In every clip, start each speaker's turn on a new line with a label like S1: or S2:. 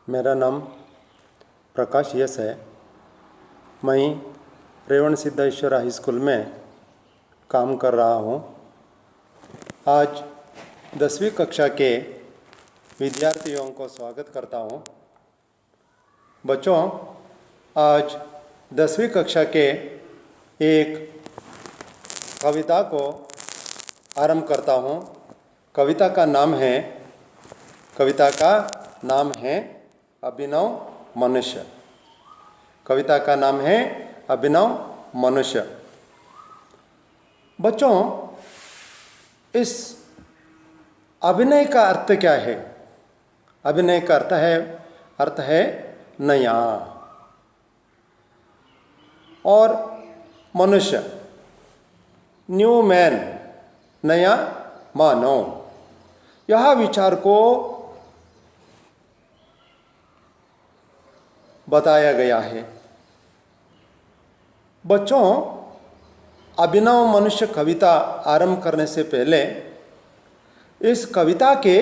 S1: मेरा नाम प्रकाश यस है। मैं रेवण सिद्धेश्वर हाई स्कूल में काम कर रहा हूँ। आज 10वीं कक्षा के विद्यार्थियों को स्वागत करता हूँ। बच्चों, आज 10वीं कक्षा के एक कविता को आरंभ करता हूँ। कविता का नाम है अभिनव मनुष्य। कविता का नाम है अभिनव मनुष्य। बच्चों, इस अभिनय का अर्थ क्या है? अभिनय का अर्थ है नया, और मनुष्य न्यू मैन, नया मानव। यह विचार को बताया गया है। बच्चों, अभिनव मनुष्य कविता आरंभ करने से पहले इस कविता के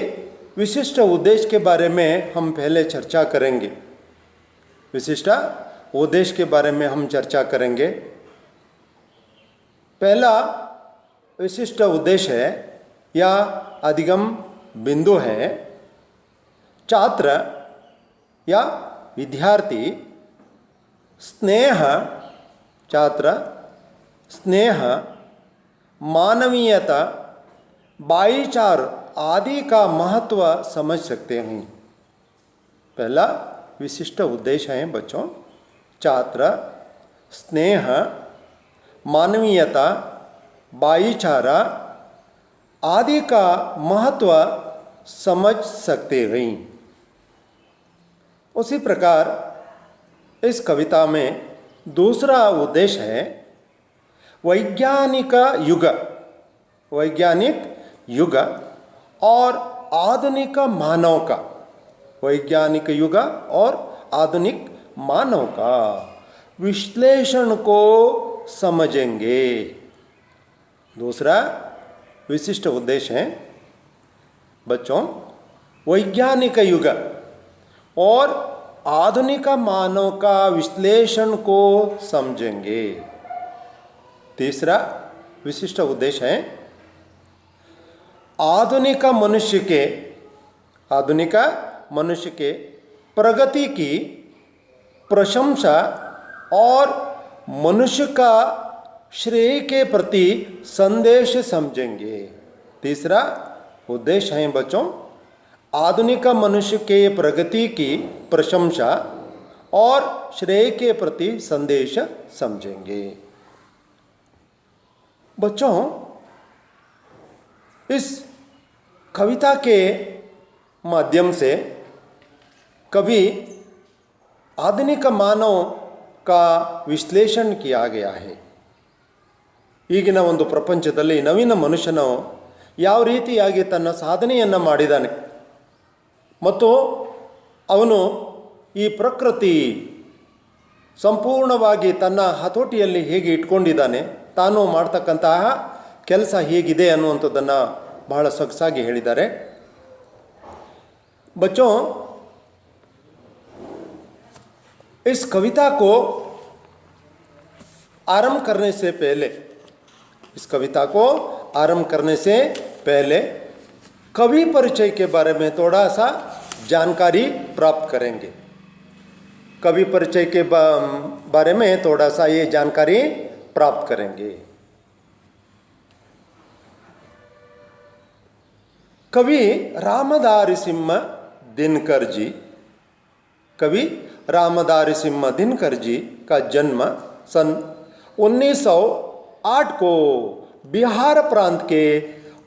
S1: विशिष्ट उद्देश्य के बारे में हम पहले चर्चा करेंगे। विशिष्ट उद्देश्य के बारे में हम चर्चा करेंगे। पहला विशिष्ट उद्देश्य है या अधिगम बिंदु है, छात्र या विद्यार्थी स्नेह, मानवीयता, भाईचार आदि का महत्व समझ सकते हैं। पहला विशिष्ट उद्देश्य है बच्चों, छात्र स्नेह, मानवीयता, भाईचारा आदि का महत्व समझ सकते हैं। उसी प्रकार इस कविता में दूसरा उद्देश्य है वैज्ञानिक युग और आधुनिक मानव का। वैज्ञानिक युग और आधुनिक मानव का विश्लेषण को समझेंगे। दूसरा विशिष्ट उद्देश्य है बच्चों, वैज्ञानिक युग और आधुनिक मानव का विश्लेषण को समझेंगे। तीसरा विशिष्ट उद्देश्य है आधुनिक मनुष्य के प्रगति की प्रशंसा और मनुष्य का श्रेय के प्रति संदेश समझेंगे। तीसरा उद्देश्य है बच्चों, आधुनिक मनुष्य के प्रगति की प्रशंसा और श्रेय के प्रति संदेश समझेंगे। बच्चों, इस कविता के माध्यम से कभी आधुनिक मानव का विश्लेषण किया गया है। ಈಗಿನ ಒಂದು ಪ್ರಪಂಚದಲ್ಲಿ ನವೀನ ಮನುಷ್ಯನು ಯಾವ ರೀತಿಯಾಗಿ ತನ್ನ ಸಾಧನೆಯನ್ನು ಮಾಡಿದ್ದಾನೆ ಮತ್ತು ಅವನು ಈ ಪ್ರಕೃತಿ ಸಂಪೂರ್ಣವಾಗಿ ತನ್ನ ಹತೋಟಿಯಲ್ಲಿ ಹೇಗೆ ಇಟ್ಕೊಂಡಿದ್ದಾನೆ, ತಾನು ಮಾಡ್ತಕ್ಕಂತಹ ಕೆಲಸ ಹೇಗಿದೆ ಅನ್ನುವಂಥದ್ದನ್ನು ಬಹಳ ಸೊಗಸಾಗಿ ಹೇಳಿದ್ದಾರೆ। बच्चों, इस कविता को आरंभ करने से पहले कवि परिचय के बारे में थोड़ा सा जानकारी प्राप्त करेंगे। कवि परिचय के बारे में थोड़ा सा ये जानकारी प्राप्त करेंगे। कवि रामधारी सिंह दिनकर जी का जन्म सन 1908 को बिहार प्रांत के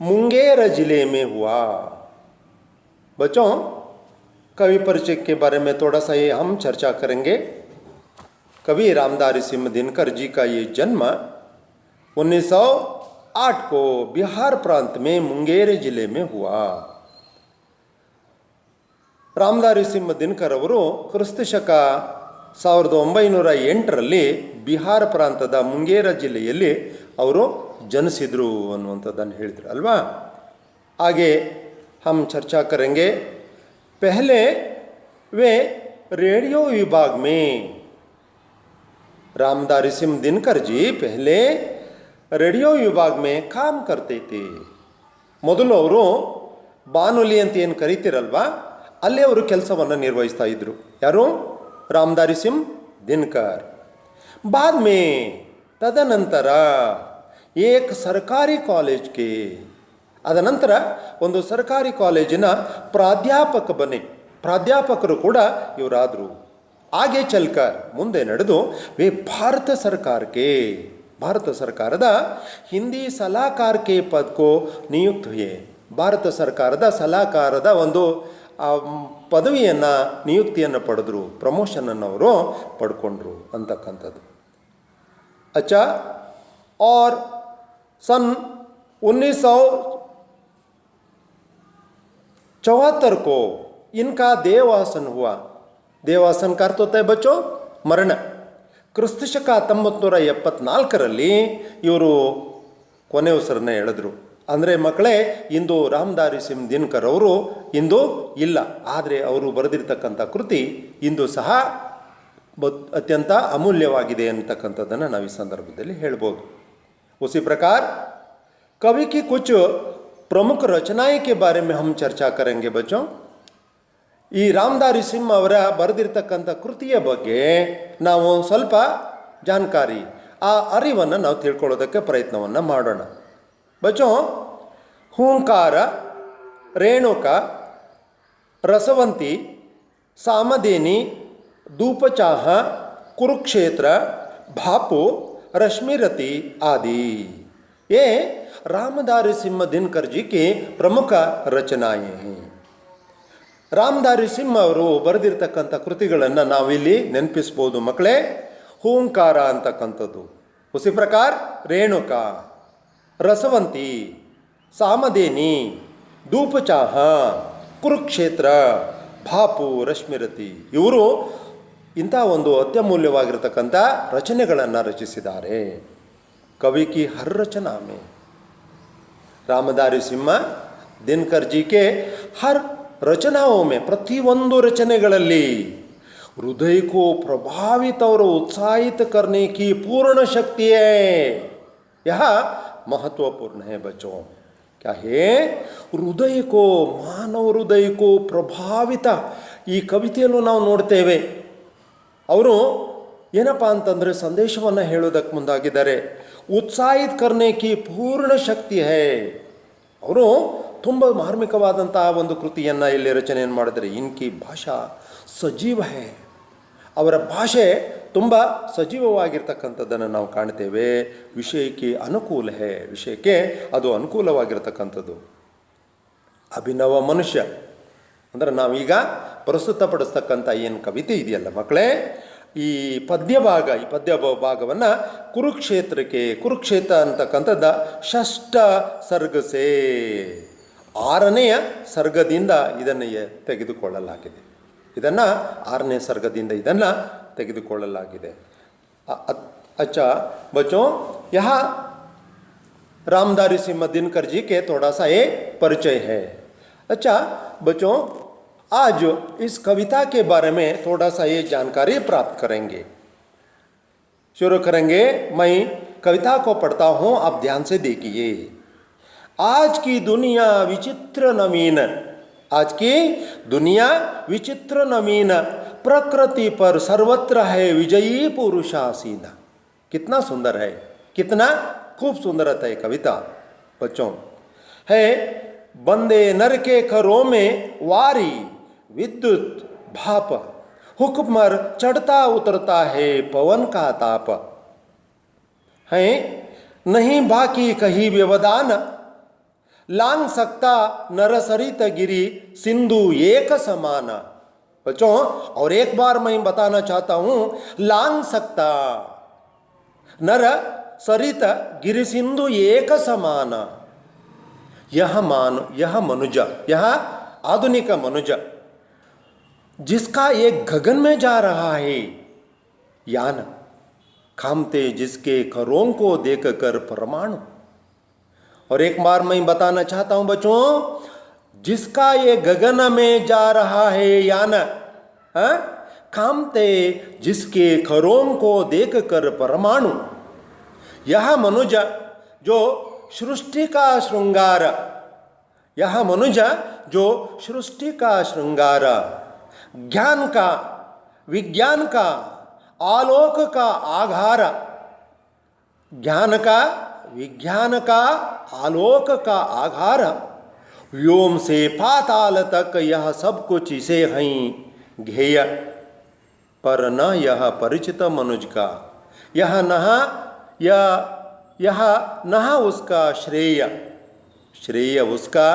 S1: मुंगेर जिले में हुआ। बच्चों, कवि परिचय के बारे में थोड़ा सा ये हम चर्चा करेंगे। कवि रामधारी सिंह दिनकर जी का ये जन्म 1908 को बिहार प्रांत में मुंगेर जिले में हुआ। ರಾಮಧಾರಿ ಸಿಂಹ ದಿನಕರ್ ಅವರು ಕ್ರಿಸ್ತಶಕ 1908ರಲ್ಲಿ ಬಿಹಾರ ಪ್ರಾಂತದ ಮುಂಗೇರ ಜಿಲ್ಲೆಯಲ್ಲಿ ಅವರು ಜನಿಸಿದರು ಅನ್ನುವಂಥದ್ದನ್ನು ಹೇಳಿದ್ರು ಅಲ್ವಾ। ಹಾಗೆ हम चर्चा करेंगे। पहले वे रेडियो विभाग में, रामधारी सिंह दिनकर जी पहले ರೇಡಿಯೋ ವಿಭಾಗ ಮೇ ಕಾಮ್ ಕರ್ತೈತಿ. ಮೊದಲು ಅವರು ಬಾನುಲಿ ಅಂತ ಏನು ಕರಿತೀರಲ್ವಾ, ಅಲ್ಲೇ ಅವರು ಕೆಲಸವನ್ನು ನಿರ್ವಹಿಸ್ತಾ ಇದ್ರು. ಯಾರು? ರಾಮಧಾರಿ ಸಿಂಗ್ ದಿನಕರ್. ಬಾದ್ ಮೇ ತದನಂತರ ಏಕ್ ಸರ್ಕಾರಿ ಕಾಲೇಜ್ಗೆ, ಅದನಂತರ ಒಂದು ಸರ್ಕಾರಿ ಕಾಲೇಜಿನ ಪ್ರಾಧ್ಯಾಪಕರು ಕೂಡ ಇವರಾದರು. ಹಾಗೆ ಚಲ್ಕರ್ ಮುಂದೆ ನಡೆದು ವೇ ಭಾರತ ಸರ್ಕಾರದ ಹಿಂದಿ ಸಲಹೆಗಾರ ಕೆ ಪದ ಕೋ ನಿಯುಕ್ತ ಹುಯೆ. ಭಾರತ ಸರ್ಕಾರದ ಸಲಹೆಗಾರದ ಒಂದು ಪದವಿಯನ್ನು, ನಿಯುಕ್ತಿಯನ್ನು ಪಡೆದರು, ಪ್ರಮೋಷನನ್ನು ಅವರು ಪಡ್ಕೊಂಡ್ರು ಅಂತಕ್ಕಂಥದ್ದು. अच्छा, और सन 1974 को इनका देवासन हुआ. देवासन का अर्थ होता है बच्चों मरण. ಕ್ರಿಸ್ತಶಕ 1974ರಲ್ಲಿ ಇವರು ಕೊನೆ ಉಸಿರನ್ನ ಎಳೆದರು. ಅಂದರೆ ಮಕ್ಕಳೇ, ಇಂದು ರಾಮಧಾರಿ ಸಿಂಗ್ ದಿನಕರ್ ಅವರು ಇಂದು ಇಲ್ಲ, ಆದರೆ ಅವರು ಬರೆದಿರ್ತಕ್ಕಂಥ ಕೃತಿ ಇಂದು ಸಹ ಅತ್ಯಂತ ಅಮೂಲ್ಯವಾಗಿದೆ ಅಂತಕ್ಕಂಥದ್ದನ್ನು ನಾವು ಈ ಸಂದರ್ಭದಲ್ಲಿ ಹೇಳ್ಬೋದು. उसी प्रकार कवि की कुछ प्रमुख रचनाएं के बारे में हम चर्चा करेंगे बच्चों. ಈ ರಾಮಧಾರಿ ಸಿಂಗ್ ಅವರ ಬರೆದಿರ್ತಕ್ಕಂಥ ಕೃತಿಯ ಬಗ್ಗೆ ನಾವು ಸ್ವಲ್ಪ ಜಾಣಕಾರಿ, ಆ ಅರಿವನ್ನು ನಾವು ತಿಳ್ಕೊಳ್ಳೋದಕ್ಕೆ ಪ್ರಯತ್ನವನ್ನು ಮಾಡೋಣ. ಬಚ್ಚೋ, ಹೂಂಕಾರ, ರೇಣುಕ, ರಸವಂತಿ, ಸಾಮದೇನಿ, ಧೂಪಚಾಹ, ಕುರುಕ್ಷೇತ್ರ, ಭಾಪು, रश्मिरती आदि ये रामधारी सिंह दिनकर जी की प्रमुख रचनाएं हैं. ರಾಮಧಾರಿ ಸಿಂಹ ಅವರು ಬರೆದಿರ್ತಕ್ಕಂಥ ಕೃತಿಗಳನ್ನು ನಾವಿಲ್ಲಿ ನೆನಪಿಸ್ಬೋದು ಮಕ್ಕಳೇ. ಹೂಂಕಾರ ಅಂತಕ್ಕಂಥದ್ದು, ಉಸಿ ಪ್ರಕಾರ ರೇಣುಕ, ರಸವಂತಿ, ಸಾಮದೇನಿ, ಧೂಪಚಾಹ, ಕುರುಕ್ಷೇತ್ರ, ಭಾಪು, ರಶ್ಮಿರತಿ, ಇವರು ಇಂಥ ಒಂದು ಅತ್ಯಮೂಲ್ಯವಾಗಿರ್ತಕ್ಕಂಥ ರಚನೆಗಳನ್ನು ರಚಿಸಿದ್ದಾರೆ. ಕವಿ ಕಿ ಹರ್ ರಚನಾ ಮೇ ರಾಮಧಾರಿ ಸಿಂಹ ದಿನಕರ್ ಜಿ ಕೆ ಹರ್ ರಚನಾओं में, ಪ್ರತಿಯೊಂದು ರಚನೆಗಳಲ್ಲಿ ಹೃದಯಕ್ಕೂ ಪ್ರಭಾವಿತ और उत्साहित करने की पूर्ण शक्ति है. यह महत्वपूर्ण है बच्चों. क्या है? ಹೃದಯ ಕೋ, ಮಾನವ ಹೃದಯ ಕೋ ಪ್ರಭಾವಿತ. ಈ ಕವಿತೆಯಲ್ಲೂ ನಾವು ನೋಡ್ತೇವೆ, ಅವರು ಏನಪ್ಪ ಅಂತಂದರೆ ಸಂದೇಶವನ್ನು ಹೇಳೋದಕ್ಕೆ ಮುಂದಾಗಿದ್ದಾರೆ. ಉತ್ಸಾಹಿತ ಕರ್ನೆ ಕಿ ಪೂರ್ಣ ಶಕ್ತಿ ಹೈ. ಅವರು ತುಂಬ ಮಾರ್ಮಿಕವಾದಂಥ ಒಂದು ಕೃತಿಯನ್ನು ಇಲ್ಲಿ ರಚನೆಯನ್ನು ಮಾಡಿದರೆ. ಇನ್ಕಿ ಭಾಷಾ ಸಜೀವ ಹೈ, ಅವರ ಭಾಷೆ ತುಂಬ ಸಜೀವವಾಗಿರ್ತಕ್ಕಂಥದ್ದನ್ನು ನಾವು ಕಾಣ್ತೇವೆ. ವಿಷಯಕ್ಕೆ ಅನುಕೂಲ ಹೈ, ವಿಷಯಕ್ಕೆ ಅದು ಅನುಕೂಲವಾಗಿರ್ತಕ್ಕಂಥದ್ದು. ಅಭಿನವ ಮನುಷ್ಯ ಅಂದರೆ ನಾವೀಗ ಪ್ರಸ್ತುತಪಡಿಸ್ತಕ್ಕಂಥ ಏನು ಕವಿತೆ ಇದೆಯಲ್ಲ ಮಕ್ಕಳೇ, ಈ ಪದ್ಯ ಭಾಗವನ್ನು ಕುರುಕ್ಷೇತ್ರ ಅಂತಕ್ಕಂಥದ್ದ ಷಷ್ಠ ಸರ್ಗಸೆ, 6ನೇ ಸರ್ಗದಿಂದ ಇದನ್ನು ತೆಗೆದುಕೊಳ್ಳಲಾಗಿದೆ. ಇದನ್ನು 6ನೇ ಸರ್ಗದಿಂದ ಇದನ್ನು ತೆಗೆದುಕೊಳ್ಳಲಾಗಿದೆ. अच्छा बच्चों, यहाँ रामधारी सिंह दिनकर जी के थोड़ा सा ये परिचय है. अच्छा बच्चों, आज इस कविता के बारे में थोड़ा सा ये जानकारी प्राप्त करेंगे. शुरू करेंगे. मैं कविता को पढ़ता हूँ, आप ध्यान से देखिए. आज की दुनिया विचित्र नवीन, आज की दुनिया विचित्र नवीन, प्रकृति पर सर्वत्र है विजयी पुरुषासीन. कितना सुंदर है, कितना खूब सुंदरता है कविता बच्चों. है बंदे नर के खरों में वारी विद्युत भाप, हुक्मर चढ़ता उतरता है पवन का ताप. है नहीं बाकी कहीं व्यवधान, लांग सकता नर सरित गिरी सिंधु एक समान. बच्चों, और एक बार मैं बताना चाहता हूँ, लांग सकता नर सरित गिरी सिंधु एक समान. यह मनुज, यह आधुनिक मनुज जिसका एक गगन में जा रहा है यान, खामते जिसके खरों को देखकर परमाणु. और एक बार मैं बताना चाहता हूं बच्चों, जिसका ये गगन में जा रहा है यान, हाँ? कामते जिसके खरों को देखकर परमाणु। यह मनुज जो सृष्टि का श्रृंगार, यह मनुज जो सृष्टि का श्रृंगार, ज्ञान का, विज्ञान का, आलोक का आधार, ज्ञान का, विज्ञान का, आलोक का आधार, व्योम से पाताल तक यह सब कुछ इसे हैं ध्येय, पर न यह परिचित मनुज का, यह न उसका श्रेय, श्रेय उसका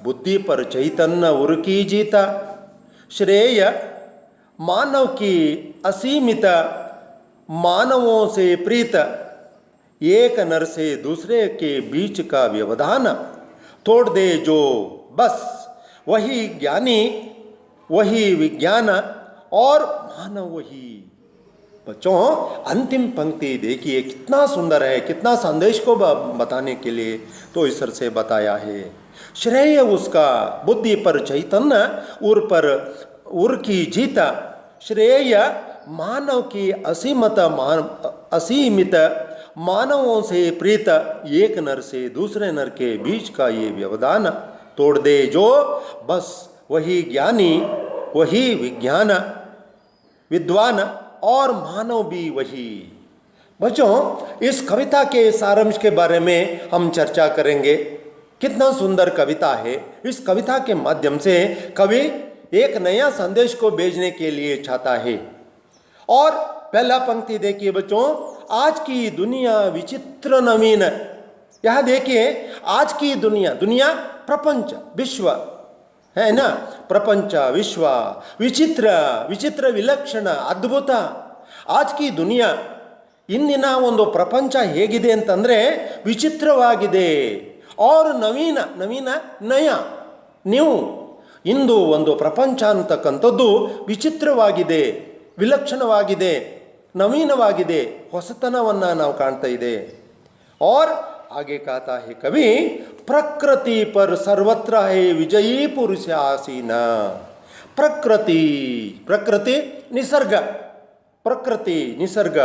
S1: बुद्धि पर चैतन्य उर की जीता, श्रेय मानव की असीमित, मानवों से प्रीत, एक नर से दूसरे के बीच का व्यवधान तोड़ दे जो, बस वही ज्ञानी, वही विज्ञान और मानव वही। बच्चों, अंतिम पंक्ति देखिए कितना सुंदर है, कितना संदेश को बताने के लिए तो ईश्वर से बताया है। श्रेय उसका बुद्धि पर चैतन्य उर की जीता, श्रेय मानव की असीमित मानवों से प्रीत, एक नर से दूसरे नर के बीच का ये व्यवधान तोड़ दे जो, बस वही ज्ञानी, वही विज्ञान विद्वान और मानव भी वही। बच्चों, इस कविता के सारांश के बारे में हम चर्चा करेंगे। कितना सुंदर कविता है। इस कविता के माध्यम से कवि एक नया संदेश को भेजने के लिए चाहता है। और पहला पंक्ति देखिए बच्चों, आज की दुनिया विचित्र नवीन। यह देखिए, आज की दुनिया, दुनिया प्रपंच, विश्व है ना, ಪ್ರಪಂಚ ವಿಶ್ವ ವಿಚಿತ್ರ, ವಿಚಿತ್ರ ವಿಲಕ್ಷಣ, ಅದ್ಭುತ. ಆಜ್ ಕಿ ದುನಿಯಾ, ಇಂದಿನ ಒಂದು ಪ್ರಪಂಚ ಹೇಗಿದೆ ಅಂತಂದರೆ ವಿಚಿತ್ರವಾಗಿದೆ. और ನವೀನ, ನವೀನ ನಯ, ನ್ಯೂ. ಇಂದು ಒಂದು ಪ್ರಪಂಚ ಅಂತಕ್ಕಂಥದ್ದು ವಿಚಿತ್ರವಾಗಿದೆ, ವಿಲಕ್ಷಣವಾಗಿದೆ, ನವೀನವಾಗಿದೆ, ಹೊಸತನವನ್ನು ನಾವು ಕಾಣ್ತಾ ಇದೆ. और आगे कहता है कवि, प्रकृति पर सर्वत्र है विजयी पुरुष आसीन. प्रकृति, प्रकृति निसर्ग, प्रकृति निसर्ग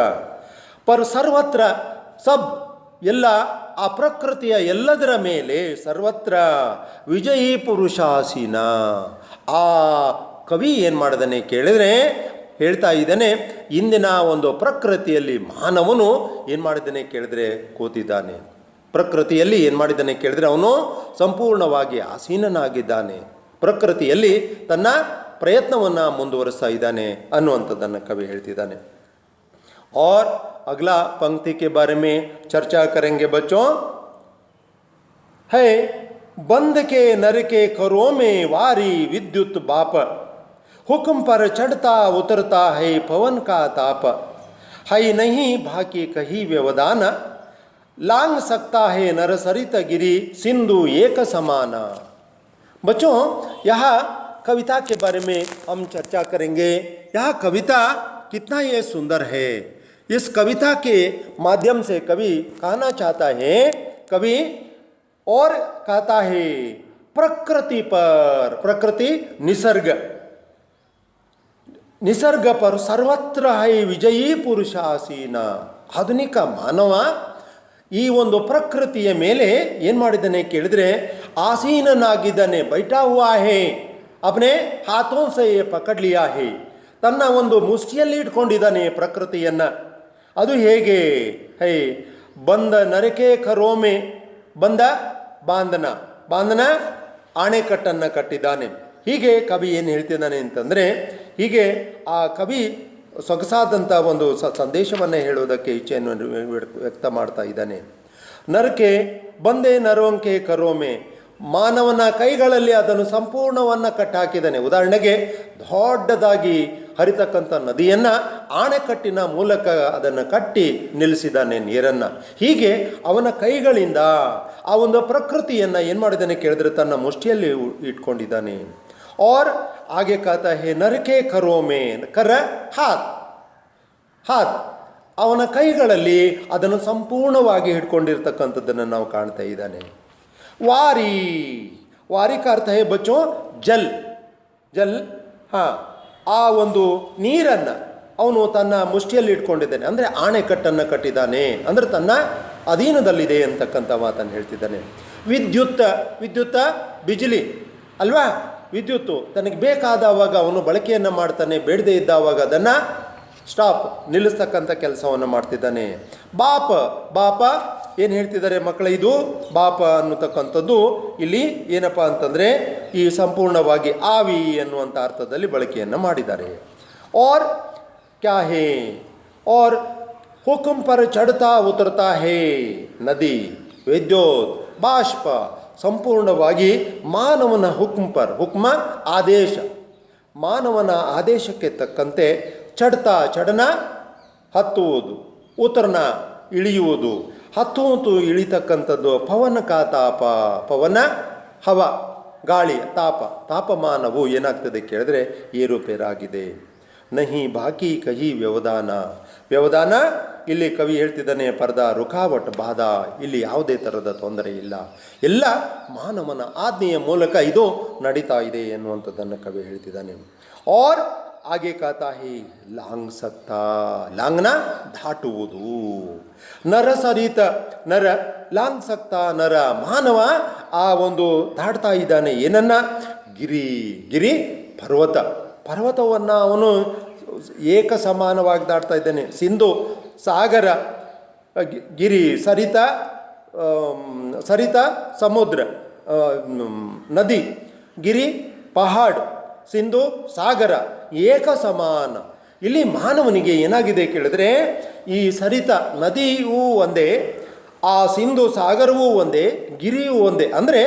S1: पर सर्वत्र सब ಎಲ್ಲ ಆ ಪ್ರಕೃತಿಯ ಎಲ್ಲದರ ಮೇಲೆ ಸರ್ವತ್ರ ವಿಜಯೀ ಪುರುಷಾಸೀನ. ಆ ಕವಿ ಏನು ಮಾಡಿದಾನೆ ಕೇಳಿದರೆ ಹೇಳ್ತಾ ಇದ್ದಾನೆ, ಇಂದಿನ ಒಂದು ಪ್ರಕೃತಿಯಲ್ಲಿ ಮಾನವನು ಏನು ಮಾಡಿದ್ದಾನೆ ಕೇಳಿದ್ರೆ ಕೂತಿದ್ದಾನೆ. ಪ್ರಕೃತಿಯಲ್ಲಿ ಏನು ಮಾಡಿದ್ದಾನೆ ಕೇಳಿದ್ರೆ ಅವನು ಸಂಪೂರ್ಣವಾಗಿ ಆಸೀನನಾಗಿದ್ದಾನೆ. ಪ್ರಕೃತಿಯಲ್ಲಿ ತನ್ನ ಪ್ರಯತ್ನವನ್ನು ಮುಂದುವರಿಸ್ತಾ ಇದ್ದಾನೆ ಅನ್ನುವಂಥದ್ದನ್ನು ಕವಿ ಹೇಳ್ತಿದ್ದಾನೆ. और अगला पंक्ति के बारे में चर्चा करेंगे बच्चों. है बंद के नर के करों में वारी विद्युत बाप, हुक्म पर चढ़ता उतरता है पवन का ताप. है नहीं बाकी कहीं व्यवधान, लांग सकता है नर सरित गिरी सिंधु एक समाना. बच्चों, यह कविता के बारे में हम चर्चा करेंगे. यह कविता कितना ये सुंदर है. इस कविता के माध्यम से कवि कहना चाहता है, कवि और कहता है प्रकृति पर, प्रकृति निसर्ग, निसर्ग पर सर्वत्र है विजयी पुरुष आसीನ. ಆಧುನಿಕ ಮಾನವ ಈ ಒಂದು ಪ್ರಕೃತಿಯ ಮೇಲೆ ಏನು ಮಾಡಿದ್ದಾನೆ ಕೇಳಿದ್ರೆ ಆಸೀನನಾಗಿದ್ದಾನೆ. बैठा हुआ है, अपने हाथों से पकड़ लिया है. ತನ್ನ ಒಂದು ಮುಷ್ಟಿಯಲ್ಲಿ ಇಟ್ಕೊಂಡಿದ್ದಾನೆ ಪ್ರಕೃತಿಯನ್ನು. ಅದು ಹೇಗೆ? ಹೈ ಬಂದ ನರಕೆ ಕರೋಮೆ, ಬಂದ ಬಾಂಧನ, ಬಾಂಧನ ಆಣೆಕಟ್ಟನ್ನು ಕಟ್ಟಿದ್ದಾನೆ. ಹೀಗೆ ಕವಿ ಏನು ಹೇಳ್ತಿದ್ದಾನೆ ಅಂತಂದರೆ, ಹೀಗೆ ಆ ಕವಿ ಸೊಗಸಾದಂಥ ಒಂದು ಸಂದೇಶವನ್ನು ಹೇಳುವುದಕ್ಕೆ ಇಚ್ಛೆಯನ್ನು ವ್ಯಕ್ತ ಮಾಡ್ತಾ ಇದ್ದಾನೆ. ನರಕೆ ಬಂದೆ ನರವಂಕೆ ಕರೋಮೆ, ಮಾನವನ ಕೈಗಳಲ್ಲಿ ಅದನ್ನು ಸಂಪೂರ್ಣವನ್ನು ಕಟ್ಟಾಕಿದ್ದಾನೆ. ಉದಾಹರಣೆಗೆ ದೊಡ್ಡದಾಗಿ ಹರಿತಕ್ಕಂಥ ನದಿಯನ್ನು ಆಣೆಕಟ್ಟಿನ ಮೂಲಕ ಅದನ್ನು ಕಟ್ಟಿ ನಿಲ್ಲಿಸಿದ್ದಾನೆ ನೀರನ್ನು. ಹೀಗೆ ಅವನ ಕೈಗಳಿಂದ ಆ ಒಂದು ಪ್ರಕೃತಿಯನ್ನು ಏನು ಮಾಡಿದ್ದಾನೆ ಕೇಳಿದ್ರೆ ತನ್ನ ಮುಷ್ಟಿಯಲ್ಲಿ ಇಟ್ಕೊಂಡಿದ್ದಾನೆ. और आगे कहता है नरके करो में, कर हाथ, हाथ, ಅವನ ಕೈಗಳಲ್ಲಿ ಅದನ್ನು ಸಂಪೂರ್ಣವಾಗಿ ಹಿಡ್ಕೊಂಡಿರ್ತಕ್ಕಂಥದ್ದನ್ನು ನಾವು ಕಾಣ್ತಾ ಇದ್ದಾನೆ. वारी, वारी का अर्थ है बच्चों जल, जल. हाँ, ಆ ಒಂದು ನೀರನ್ನು ಅವನು ತನ್ನ ಮುಷ್ಟಿಯಲ್ಲಿ ಇಟ್ಕೊಂಡಿದ್ದಾನೆ, ಅಂದರೆ ಆಣೆಕಟ್ಟನ್ನು ಕಟ್ಟಿದ್ದಾನೆ, ಅಂದರೆ ತನ್ನ ಅಧೀನದಲ್ಲಿದೆ ಅಂತಕ್ಕಂಥ ಮಾತನ್ನು ಹೇಳ್ತಿದ್ದಾನೆ. ವಿದ್ಯುತ್ತ ಬಿಜಿಲಿ ಅಲ್ವಾ, ವಿದ್ಯುತ್ತು ತನಗೆ ಬೇಕಾದವಾಗ ಅವನು ಬಳಕೆಯನ್ನು ಮಾಡ್ತಾನೆ, ಬೇಡದೇ ಇದ್ದಾವಾಗ ಅದನ್ನು ಸ್ಟಾಪ್ ನಿಲ್ಲಿಸ್ತಕ್ಕಂಥ ಕೆಲಸವನ್ನು ಮಾಡ್ತಿದ್ದಾನೆ. ಬಾಪ ಏನು ಹೇಳ್ತಿದ್ದಾರೆ ಮಕ್ಕಳ, ಇದು ಬಾಪ ಅನ್ನತಕ್ಕಂಥದ್ದು ಇಲ್ಲಿ ಏನಪ್ಪ ಅಂತಂದರೆ ಈ ಸಂಪೂರ್ಣವಾಗಿ ಆವಿ ಅನ್ನುವಂಥ ಅರ್ಥದಲ್ಲಿ ಬಳಕೆಯನ್ನು ಮಾಡಿದ್ದಾರೆ. और क्या है, और हुक्म पर चढ़ता उतरता है ನದಿ, ವಿದ್ಯುತ್, ಬಾಷ್ಪ ಸಂಪೂರ್ಣವಾಗಿ ಮಾನವನ ಹುಕ್ಮ ಆದೇಶ, ಮಾನವನ ಆದೇಶಕ್ಕೆ ತಕ್ಕಂತೆ ಚಡನ ಹತ್ತುವುದು, ಉತ್ತರನ ಇಳಿಯುವುದು, ಹತ್ತುವುದು ಇಳಿತಕ್ಕಂಥದ್ದು ಪವನ ತಾಪ, ಪವನ ಹವ ಗಾಳಿ, ತಾಪಮಾನವು ಏನಾಗ್ತದೆ ಕೇಳಿದ್ರೆ ಏರುಪೇರಾಗಿದೆ. ನಹಿ ಬಾಕಿ ಕಹಿ ವ್ಯವಧಾನ ಇಲ್ಲಿ ಕವಿ ಹೇಳ್ತಿದ್ದಾನೆ, ಪರ್ದ ರುಖಾವಟ್ ಬಾಧ, ಇಲ್ಲಿ ಯಾವುದೇ ಥರದ ತೊಂದರೆ ಇಲ್ಲ, ಎಲ್ಲ ಮಾನವನ ಆಜ್ಞೆಯ ಮೂಲಕ ಇದು ನಡೀತಾ ಇದೆ ಎನ್ನುವಂಥದ್ದನ್ನು ಕವಿ ಹೇಳ್ತಿದ್ದಾನೆ. और आगे कहता है लांग सकता, लांगನ ದಾಟುವುದು, ನರ ಸರಿತ ನರ ಲಾಂಗ್ ಸಕ್ತಾ ನರ ಮಾನವ ಆ ಒಂದು ದಾಟ್ತಾ ಇದ್ದಾನೆ ಏನನ್ನ, ಗಿರಿ ಪರ್ವತವನ್ನು ಅವನು ಏಕ ಸಮಾನವಾಗಿ ದಾಟ್ತಾ ಇದ್ದಾನೆ. ಸಿಂಧು ಸಾಗರ, ಗಿರಿ ಸರಿತ ಸಮುದ್ರ, ನದಿ, ಗಿರಿ ಪಹಾಡ್, ಸಿಂಧು ಸಾಗರ ಏಕ ಸಮಾನ. ಇಲ್ಲಿ ಮಾನವನಿಗೆ ಏನಾಗಿದೆ ಕೇಳಿದ್ರೆ, ಈ ಸರಿತ ನದಿಯೂ ಒಂದೇ, ಆ ಸಿಂಧು ಸಾಗರವೂ ಒಂದೇ, ಗಿರಿಯೂ ಒಂದೇ, ಅಂದರೆ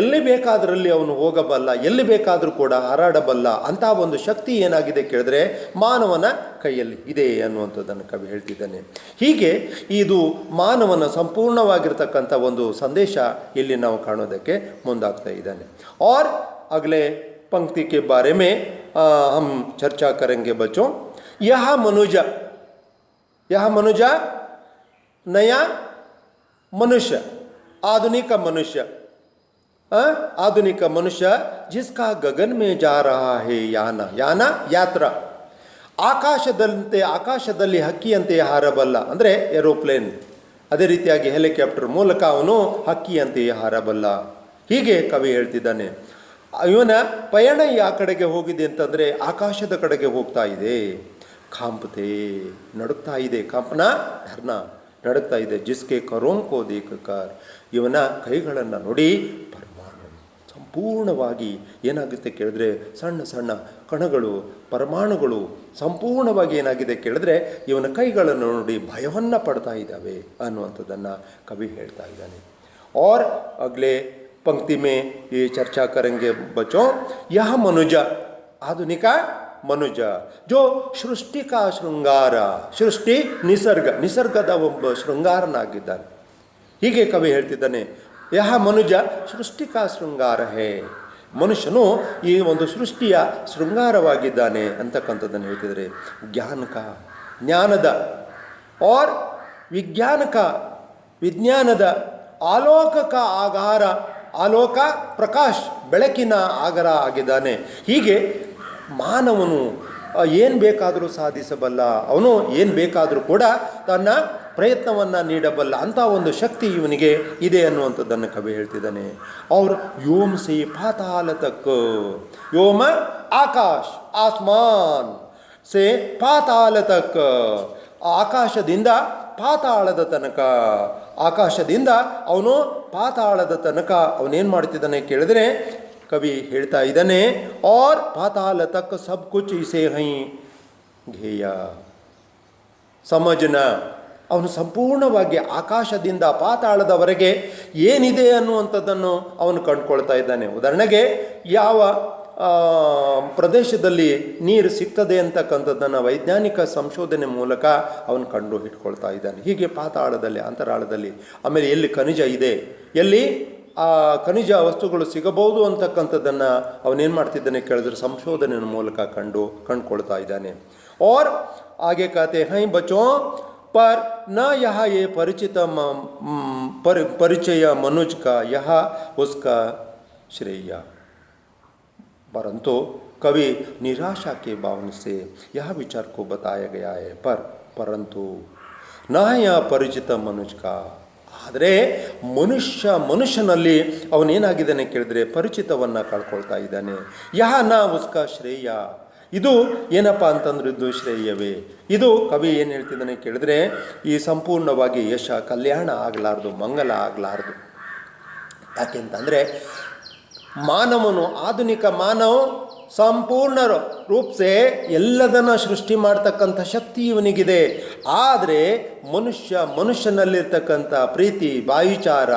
S1: ಎಲ್ಲಿ ಬೇಕಾದರಲ್ಲಿ ಅವನು ಹೋಗಬಲ್ಲ, ಎಲ್ಲಿ ಬೇಕಾದರೂ ಕೂಡ ಹಾರಾಡಬಲ್ಲ ಅಂತ ಒಂದು ಶಕ್ತಿ ಏನಾಗಿದೆ ಕೇಳಿದ್ರೆ ಮಾನವನ ಕೈಯಲ್ಲಿ ಇದೆ ಅನ್ನುವಂಥದ್ದನ್ನು ಕವಿ ಹೇಳ್ತಿದ್ದಾನೆ. ಹೀಗೆ ಇದು ಮಾನವನ ಸಂಪೂರ್ಣವಾಗಿರ್ತಕ್ಕಂಥ ಒಂದು ಸಂದೇಶ ಇಲ್ಲಿ ನಾವು ಕಾಣೋದಕ್ಕೆ ಮುಂದಾಗ್ತಾ ಇದ್ದಾನೆ. और अगले पंक्ति के बारे में हम चर्चा करेंगे बच्चों. यह मनुज नया मनुष्य, आधुनिक मनुष्य जिसका गगन में जा रहा है ಯಾನ ಯಾತ್ರ, ಆಕಾಶದಲ್ಲಿ ಹಕ್ಕಿಯಂತೆ ಹಾರಬಲ್ಲ, ಅಂದರೆ ಏರೋಪ್ಲೇನ್, ಅದೇ ರೀತಿಯಾಗಿ ಹೆಲಿಕಾಪ್ಟರ್ ಮೂಲಕ ಅವನು ಹಕ್ಕಿಯಂತೆಯೇ ಹಾರಬಲ್ಲ. ಹೀಗೆ ಕವಿ ಹೇಳ್ತಿದ್ದಾನೆ. ಇವನ ಪಯಣ ಯಾವ ಕಡೆಗೆ ಹೋಗಿದೆ ಅಂತಂದರೆ ಆಕಾಶದ ಕಡೆಗೆ ಹೋಗ್ತಾ ಇದೆ. ಕಾಂಪತೆ ನಡುಕ್ತಾ ಇದೆ, ಕಂಪನ ಧರ್ನ ನಡುಕ್ತಾ ಇದೆ. ಜಿಸ್ಕೆ ಕರೋಂಕೋ ದೇಕರ್, ಇವನ ಕೈಗಳನ್ನು ನೋಡಿ ಪರಮಾಣು ಸಂಪೂರ್ಣವಾಗಿ ಏನಾಗುತ್ತೆ ಕೇಳಿದ್ರೆ ಸಣ್ಣ ಸಣ್ಣ ಕಣಗಳು, ಪರಮಾಣುಗಳು ಸಂಪೂರ್ಣವಾಗಿ ಏನಾಗಿದೆ ಕೇಳಿದ್ರೆ ಇವನ ಕೈಗಳನ್ನು ನೋಡಿ ಭಯವನ್ನು ಪಡ್ತಾ ಇದ್ದಾವೆ ಅನ್ನುವಂಥದ್ದನ್ನು ಕವಿ ಹೇಳ್ತಾ ಇದ್ದಾನೆ. और अगले पंक्ति में ये चर्चा करेंगे बच्चों. यह मनुज, आधुनिक मनुज जो सृष्टि का ಶೃಂಗಾರ, ಸೃಷ್ಟಿ ನಿಸರ್ಗದ ಒಬ್ಬ ಶೃಂಗಾರನಾಗಿದ್ದಾನೆ. ಹೀಗೆ ಕವಿ ಹೇಳ್ತಿದ್ದಾನೆ, ಯಹ ಮನುಜ ಸೃಷ್ಟಿ ಕಾ ಶೃಂಗಾರ ಹೇ, ಮನುಷ್ಯನು ಈ ಒಂದು ಸೃಷ್ಟಿಯ ಶೃಂಗಾರವಾಗಿದ್ದಾನೆ ಅಂತಕ್ಕಂಥದ್ದನ್ನು ಹೇಳ್ತಿದ್ದಾರೆ. ಜ್ಞಾನದ और ವಿಜ್ಞಾನದ ಆಲೋಕ ಪ್ರಕಾಶ್, ಬೆಳಕಿನ ಆಗರ ಆಗಿದ್ದಾನೆ. ಹೀಗೆ ಮಾನವನು ಏನು ಬೇಕಾದರೂ ಸಾಧಿಸಬಲ್ಲ, ಅವನು ಏನು ಬೇಕಾದರೂ ಕೂಡ ತನ್ನ ಪ್ರಯತ್ನವನ್ನು ನೀಡಬಲ್ಲ ಅಂತ ಒಂದು ಶಕ್ತಿ ಇವನಿಗೆ ಇದೆ ಅನ್ನುವಂಥದ್ದನ್ನು ಕವಿ ಹೇಳ್ತಿದ್ದಾನೆ. ಅವ್ರು ಯೋಮ್ ಸೇ ಪಾತಾಳ ತಕ್, ಯೋಮ ಆಕಾಶ್, ಆಸ್ಮಾನ್ ಸೇ ಪಾತಾಳ ತಕ್, ಆಕಾಶದಿಂದ ಪಾತಾಳದ ತನಕ, ಆಕಾಶದಿಂದ ಅವನು ಪಾತಾಳದ ತನಕ ಅವನೇನು ಮಾಡ್ತಿದ್ದಾನೆ ಕೇಳಿದ್ರೆ ಕವಿ ಹೇಳ್ತಾ ಇದ್ದಾನೆ. और ಪಾತಾಳ ತಕ್ ಸಬ್ ಕುಚ್ ಇಸೆ ಹೈ ಧ್ಯೇಯ ಸಮಜನ, ಅವನು ಸಂಪೂರ್ಣವಾಗಿ ಆಕಾಶದಿಂದ ಪಾತಾಳದವರೆಗೆ ಏನಿದೆ ಅನ್ನುವಂಥದ್ದನ್ನು ಅವನು ಕಂಡುಕೊಳ್ತಾ ಇದ್ದಾನೆ. ಉದಾಹರಣೆಗೆ ಯಾವ ಪ್ರದೇಶದಲ್ಲಿ ನೀರು ಸಿಗ್ತದೆ ಅಂತಕ್ಕಂಥದ್ದನ್ನು ವೈಜ್ಞಾನಿಕ ಸಂಶೋಧನೆ ಮೂಲಕ ಅವನು ಕಂಡು ಇಟ್ಕೊಳ್ತಾ ಇದ್ದಾನೆ. ಹೀಗೆ ಪಾತಾಳದಲ್ಲಿ, ಅಂತರಾಳದಲ್ಲಿ, ಆಮೇಲೆ ಎಲ್ಲಿ ಖನಿಜ ಇದೆ, ಎಲ್ಲಿ ಆ ಖನಿಜ ವಸ್ತುಗಳು ಸಿಗಬಹುದು ಅಂತಕ್ಕಂಥದ್ದನ್ನು ಅವನೇನು ಮಾಡ್ತಿದ್ದಾನೆ ಕೇಳಿದ್ರೆ ಸಂಶೋಧನೆಯ ಮೂಲಕ ಕಂಡುಕೊಳ್ತಾ ಇದ್ದಾನೆ. और आगे कहते हैं बच्चों, पर न यह ये परिचय मनुज का, यह उसका श्रेय. परंतु कवि निराशा के भावना से यह विचार को बताया गया है परंतु न यह ಪರಿಚಿತ ಮನುಷ್ಯ का ಆದರೆ ಮನುಷ್ಯನಲ್ಲಿ ಅವನೇನಾಗಿದ್ದಾನೆ ಕೇಳಿದ್ರೆ ಪರಿಚಿತವನ್ನು ಕಳ್ಕೊಳ್ತಾ ಇದ್ದಾನೆ. ಯಹ ನ ಉಸ್ಕ ಶ್ರೇಯ, ಇದು ಏನಪ್ಪ ಅಂತಂದ್ರೆ ಇದು ಶ್ರೇಯವೇ. ಇದು ಕವಿ ಏನು ಹೇಳ್ತಿದ್ದಾನೆ ಕೇಳಿದ್ರೆ ಈ ಸಂಪೂರ್ಣವಾಗಿ ಯಶ ಕಲ್ಯಾಣ ಆಗಲಾರ್ದು, ಮಂಗಲ ಆಗಲಾರ್ದು. ಯಾಕೆಂತಂದರೆ ಮಾನವನು, ಆಧುನಿಕ ಮಾನವ ಸಂಪೂರ್ಣ ರೂಪ ಸೆ ಎಲ್ಲದನ್ನು ಸೃಷ್ಟಿ ಮಾಡ್ತಕ್ಕಂಥ ಶಕ್ತಿ ಇವನಿಗಿದೆ. ಆದರೆ ಮನುಷ್ಯನಲ್ಲಿರ್ತಕ್ಕಂಥ ಪ್ರೀತಿ, ಭಾಯಿಚಾರ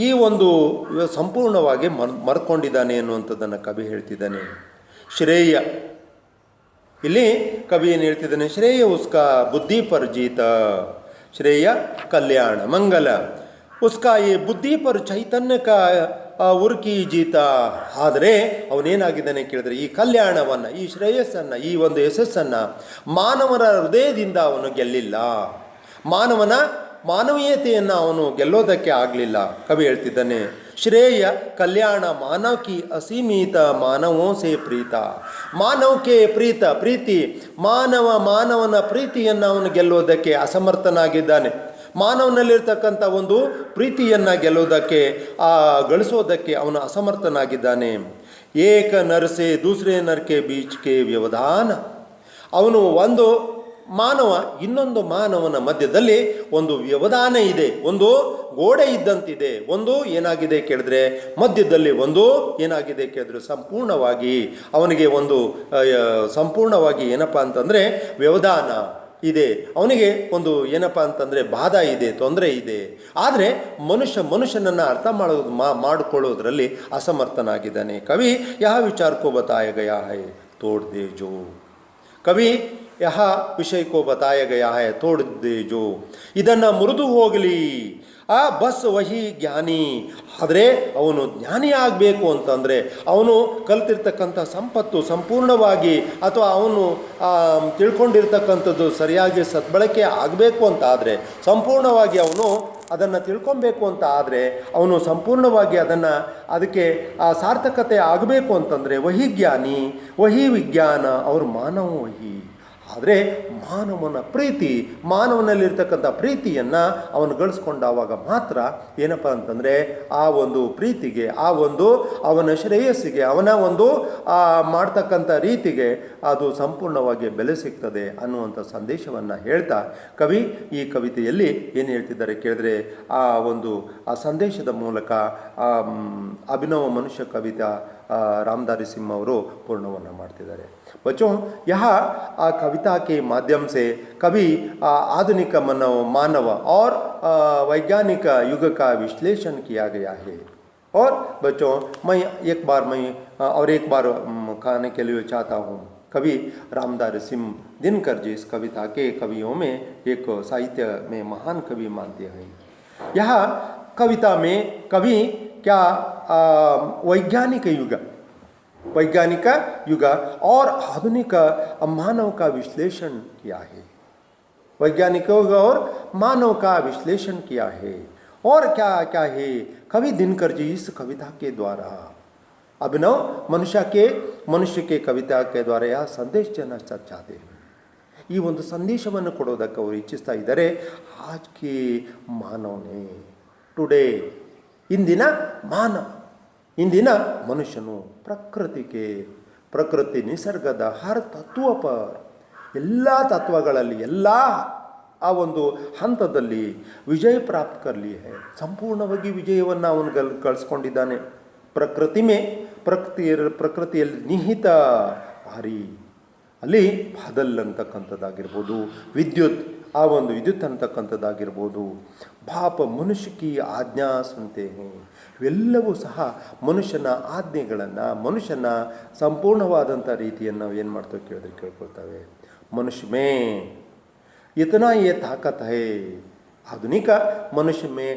S1: ಈ ಒಂದು ಸಂಪೂರ್ಣವಾಗಿ ಮರ್ಕೊಂಡಿದ್ದಾನೆ ಅನ್ನುವಂಥದ್ದನ್ನು ಕವಿ ಹೇಳ್ತಿದ್ದಾನೆ. ಶ್ರೇಯ, ಇಲ್ಲಿ ಕವಿ ಏನು ಹೇಳ್ತಿದ್ದಾನೆ, ಶ್ರೇಯ ಉಸ್ಕ ಬುದ್ಧಿ ಪರ್ ಜೀತ, ಶ್ರೇಯ ಕಲ್ಯಾಣ ಮಂಗಲ, ಉಸ್ಕ ಈ ಬುದ್ಧಿ ಪರ್ ಚೈತನ್ಯ ಕಾ ಉರ್ಕಿ ಜೀತ. ಆದರೆ ಅವನೇನಾಗಿದ್ದಾನೆ ಕೇಳಿದ್ರೆ ಈ ಕಲ್ಯಾಣವನ್ನು, ಈ ಶ್ರೇಯಸ್ಸನ್ನು, ಈ ಒಂದು ಯಶಸ್ಸನ್ನು ಮಾನವನ ಹೃದಯದಿಂದ ಅವನು ಗೆಲ್ಲಿಲ್ಲ. ಮಾನವೀಯತೆಯನ್ನು ಅವನು ಗೆಲ್ಲೋದಕ್ಕೆ ಆಗಲಿಲ್ಲ. ಕವಿ ಹೇಳ್ತಿದ್ದಾನೆ, ಶ್ರೇಯ ಕಲ್ಯಾಣ ಮಾನವಕಿ ಅಸೀಮಿತ ಮಾನವೋ ಸೇ ಪ್ರೀತ. ಮಾನವಕ್ಕೆ ಪ್ರೀತಿ ಮಾನವನ ಪ್ರೀತಿಯನ್ನು ಅವನು ಗೆಲ್ಲೋದಕ್ಕೆ ಅಸಮರ್ಥನಾಗಿದ್ದಾನೆ. ಮಾನವನಲ್ಲಿರ್ತಕ್ಕಂಥ ಒಂದು ಪ್ರೀತಿಯನ್ನು ಗಳಿಸೋದಕ್ಕೆ ಅವನು ಅಸಮರ್ಥನಾಗಿದ್ದಾನೆ. ಏಕ ನರಸೆ ದೂಸರೆ ನರಕೆ ಬೀಚ್ಕೆ ವ್ಯವಧಾನ. ಅವನು ಒಂದು ಮಾನವ ಇನ್ನೊಂದು ಮಾನವನ ಮಧ್ಯದಲ್ಲಿ ಒಂದು ವ್ಯವಧಾನ ಇದೆ, ಒಂದು ಗೋಡೆ ಇದ್ದಂತಿದೆ. ಒಂದು ಏನಾಗಿದೆ ಕೇಳಿದ್ರೆ ಮಧ್ಯದಲ್ಲಿ ಒಂದು ಏನಾಗಿದೆ ಕೇಳಿದ್ರೆ ಸಂಪೂರ್ಣವಾಗಿ ಅವನಿಗೆ ಒಂದು ಸಂಪೂರ್ಣವಾಗಿ ಏನಪ್ಪ ಅಂತಂದರೆ ವ್ಯವಧಾನ ಇದೆ. ಅವನಿಗೆ ಒಂದು ಏನಪ್ಪ ಅಂತಂದರೆ ಬಾಧ ಇದೆ, ತೊಂದರೆ ಇದೆ. ಆದರೆ ಮನುಷ್ಯನನ್ನು ಅರ್ಥ ಮಾಡಿಕೊಳ್ಳೋದ್ರಲ್ಲಿ ಅಸಮರ್ಥನಾಗಿದ್ದಾನೆ. ಕವಿ ಯಹ ವಿಚಾರ ಕೋ ಬತಾಯ ಗಯಾ ಹೈ ತೋಡ್ ದೇ ಜೋ. ಕವಿ ಯಹ ವಿಷಯ ಕೋ ಬತಾಯ ಗಯಾ ಹೈ ತೋಡ್ ದೇ ಜೋ. ಇದನ್ನು ಮುರಿದು ಹೋಗಲಿ ಬಸ್ ವಹಿ ಜ್ಞಾನಿ. ಆದರೆ ಅವನು ಜ್ಞಾನಿ ಆಗಬೇಕು ಅಂತಂದರೆ ಅವನು ಕಲ್ತಿರ್ತಕ್ಕಂಥ ಸಂಪತ್ತು ಸಂಪೂರ್ಣವಾಗಿ ಅಥವಾ ಅವನು ತಿಳ್ಕೊಂಡಿರ್ತಕ್ಕಂಥದ್ದು ಸರಿಯಾಗಿ ಸದ್ಬಳಕೆ ಆಗಬೇಕು ಅಂತ ಆದರೆ, ಸಂಪೂರ್ಣವಾಗಿ ಅವನು ಅದನ್ನು ತಿಳ್ಕೊಬೇಕು ಅಂತ ಆದರೆ, ಅವನು ಸಂಪೂರ್ಣವಾಗಿ ಅದಕ್ಕೆ ಸಾರ್ಥಕತೆ ಆಗಬೇಕು ಅಂತಂದರೆ ವಹಿ ಜ್ಞಾನಿ, ವಹಿ ವಿಜ್ಞಾನ, ಅವರು ಮಾನವ ವಹಿ. ಆದರೆ ಮಾನವನ ಪ್ರೀತಿ, ಮಾನವನಲ್ಲಿರ್ತಕ್ಕಂಥ ಪ್ರೀತಿಯನ್ನು ಅವನು ಗಳಿಸ್ಕೊಂಡಾವಾಗ ಮಾತ್ರ ಏನಪ್ಪ ಅಂತಂದರೆ ಆ ಒಂದು ಪ್ರೀತಿಗೆ, ಆ ಒಂದು ಅವನ ಶ್ರೇಯಸ್ಸಿಗೆ, ಅವನ ಒಂದು ಮಾಡ್ತಕ್ಕಂಥ ರೀತಿಗೆ ಅದು ಸಂಪೂರ್ಣವಾಗಿ ಬೆಲೆ ಸಿಗ್ತದೆ ಅನ್ನುವಂಥ ಸಂದೇಶವನ್ನು ಹೇಳ್ತಾ ಕವಿ ಈ ಕವಿತೆಯಲ್ಲಿ ಏನು ಹೇಳ್ತಿದ್ದಾರೆ ಕೇಳಿದ್ರೆ ಆ ಸಂದೇಶದ ಮೂಲಕ ಅಭಿನವ ಮನುಷ್ಯ ಕವಿತಾ रामधारी सिंह ಅವರು ಪೂರ್ಣವನ್ನು ಮಾಡ್ತಿದ್ದಾರೆ. बच्चों यहाँ कविता के माध्यम से कवि आधुनिक मानव और वैज्ञानिक युग का विश्लेषण किया गया है. और बच्चों मैं एक बार कहने के लिए चाहता हूँ, कवि रामधारी सिंह दिनकर जी इस कविता के कवियों में एक साहित्य में महान कवि मानते हैं. यह कविता में कवि क्या वैज्ञानिक युग और आधुनिक मानव का विश्लेषण किया है. वैज्ञानिक युग और मानव का विश्लेषण किया है. और क्या क्या है कवि दिनकर जी इस कविता के द्वारा अभिनव मनुष्य के कविता के द्वारा यह संदेश देना चाहते हैं. ಈ ಒಂದು ಸಂದೇಶವನ್ನು ಕೊಡೋದಕ್ಕೆ ಅವರು ಇಚ್ಛಿಸ್ತಾ ಇದ್ದಾರೆ. ಆಜ್ ಕೆ ಮಾನವನೇ ಟುಡೇ, ಇಂದಿನ ಇಂದಿನ ಮನುಷ್ಯನು ಪ್ರಕೃತಿ ನಿಸರ್ಗದ ಹರ ತತ್ವ ಪರ್, ಎಲ್ಲ ತತ್ವಗಳಲ್ಲಿ ಎಲ್ಲ ಆ ಒಂದು ಹಂತದಲ್ಲಿ ವಿಜಯ ಪ್ರಾಪ್ತ ಕರ್ಲಿ ಹೈ, ಸಂಪೂರ್ಣವಾಗಿ ವಿಜಯವನ್ನು ಅವನು ಗಳಿಸ್ಕೊಂಡಿದ್ದಾನೆ. ಪ್ರಕೃತಿಯಲ್ಲಿ ನಿಹಿತ ಭಾರಿ, ಅಲ್ಲಿ ಬಾದಲ್ ಅಂತಕ್ಕಂಥದ್ದಾಗಿರ್ಬೋದು, ಆ ಒಂದು ವಿದ್ಯುತ್ ಅಂತಕ್ಕಂಥದ್ದಾಗಿರ್ಬೋದು, ಬಾಪ ಮನುಷ್ಯಕಿ ಆಜ್ಞಾ ಸುನ್ತೆ ಹೇ, ಇವೆಲ್ಲವೂ ಸಹ ಮನುಷ್ಯನ ಆಜ್ಞೆಗಳನ್ನು, ಮನುಷ್ಯನ ಸಂಪೂರ್ಣವಾದಂಥ ರೀತಿಯನ್ನು ನಾವು ಏನು ಮಾಡ್ತೇವೆ ಕೇಳ್ಕೊಳ್ತೇವೆ. ಮನುಷ್ಯ ಮೇ ಇತನಾ ಯೇ ತಾಕತ್ ಹೈ, ಆಧುನಿಕ ಮನುಷ್ಯ ಮೇ